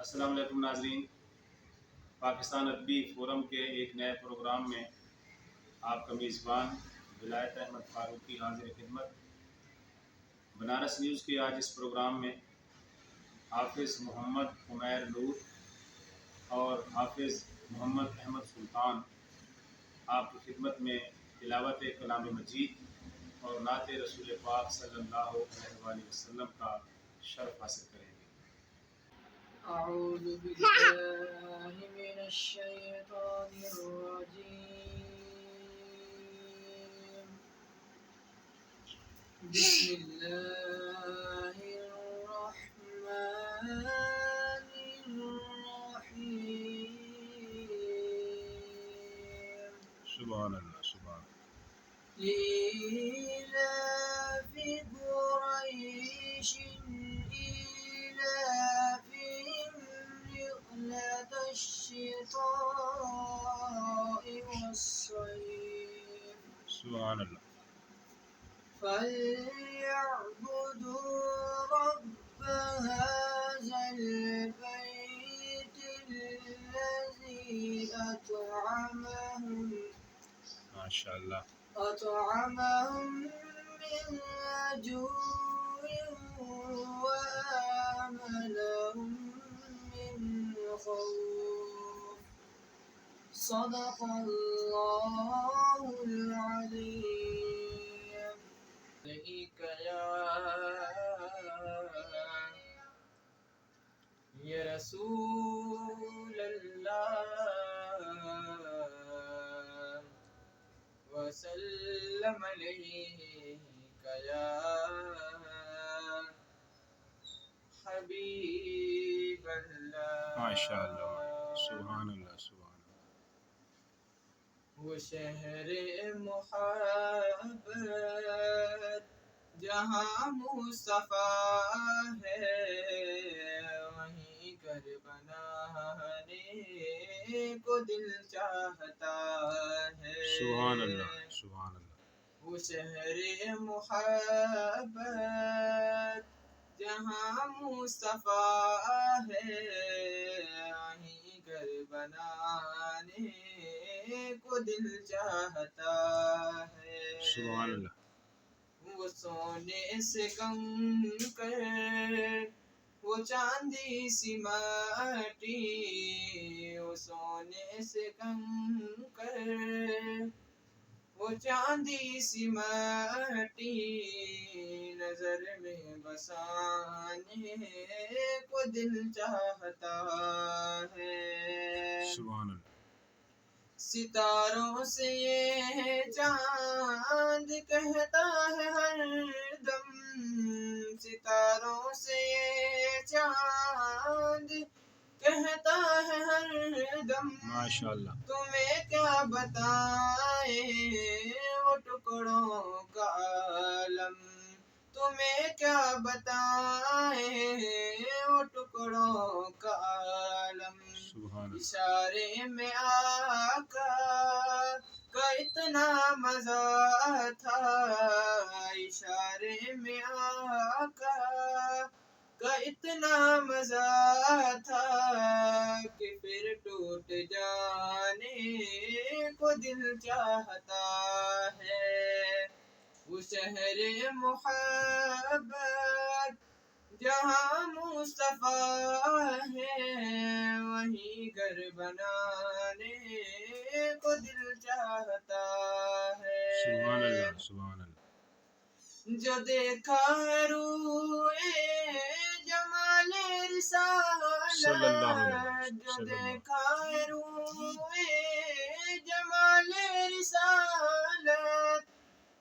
السلام علیکم ناظرین، پاکستان ادبی فورم کے ایک نئے پروگرام میں آپ کا میزبان ولایت احمد فاروقی حاضر خدمت۔ بنارس نیوز کے آج اس پروگرام میں حافظ محمد عمیر نور اور حافظ محمد احمد سلطان آپ کی خدمت میں تلاوت کلام مجید اور نعت رسول پاک صلی اللہ علیہ وآلہ وسلم کا شرف حاصل کریں گے۔ أعوذ بالله من الشيطان الرجيم. بسم الله الرحمن الرحيم. سبحان اللہ سبحان لإيلاف قريش إيلافهم رحلة الشتاء والصيف سبحان اللہ فليعبدوا رب هذا البيت الذي ماشاء اللہ أطعمهم من جوع وآمنهم من خوف. صدق الله العظيم. عليك يا رسول الله وسلم عليك يا حبيب الله. ماشاء اللہ سبحان اللہ سبحان اللہ۔ وہ شہر محبت جہاں مصطفیٰ ہے، وہیں گھر بنانے کو دل چاہتا ہے۔ سبحان اللہ سبحان اللہ۔ وہ شہر محبت جہاں مصطفیٰ ہے، وہیں گھر بنانے کو دل چاہتا ہے۔ سبحان اللہ۔ وہ سونے سے کم کر وہ چاندی سی مٹی، وہ سونے سے کم کر وہ چاندی سی مٹی، نظر میں بسانے کو دل چاہتا ہے۔ سبحان اللہ۔ ستاروں سے یہ چاند کہتا ہے ہر دم، ستاروں سے یہ چاند کہتا ہے ہر دم، ماشاء اللہ۔ تمہیں کیا بتائے وہ ٹکڑوں کا عالم، تمہیں کیا بتائے وہ ٹکڑوں کا عالم۔ اشارے میں آقا کا اتنا مزہ تھا، اشارے میں آقا کا اتنا مزہ تھا کہ پھر ٹوٹ جانے کو دل چاہتا ہے۔ وہ شہر محبت جہاں مصطفیٰ ہے، وہیں گھر بنانے کو دل چاہتا ہے۔ سبحان اللہ سبحان اللہ۔ جو دیکھا ہے روئے جمال رسالت، صلی اللہ علیہ وسلم، جو دیکھا ہے روئے جمال رسالت،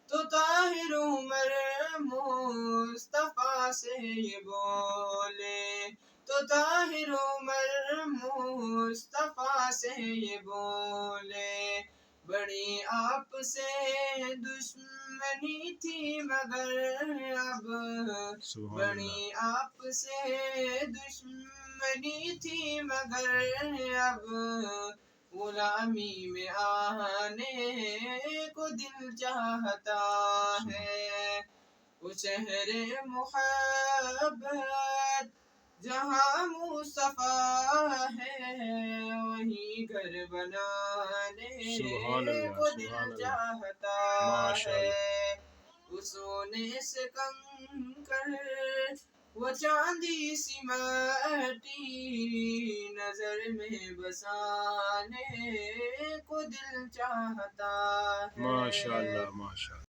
تو طاہر عمر مصطفیٰ سے یہ بولے، تو طاہر عمر مصطفیٰ سے یہ بولے، بڑی آپ سے دشمنی تھی مگر اب، بڑی آپ سے دشمنی تھی مگر اب، غلامی میں آنے کو دل چاہتا ہے۔ وہ شہر محبت جہاں مصطفیٰ ہے وہیں گھر بنانے سبحان اللہ کو سبحان دل اللہ چاہتا ماشاء ہے، اللہ اس سونے سے کنکر وہ چاندی سی مٹی نظر میں بسانے کو دل چاہتا ماشاء اللہ ہے۔ ماشاء اللہ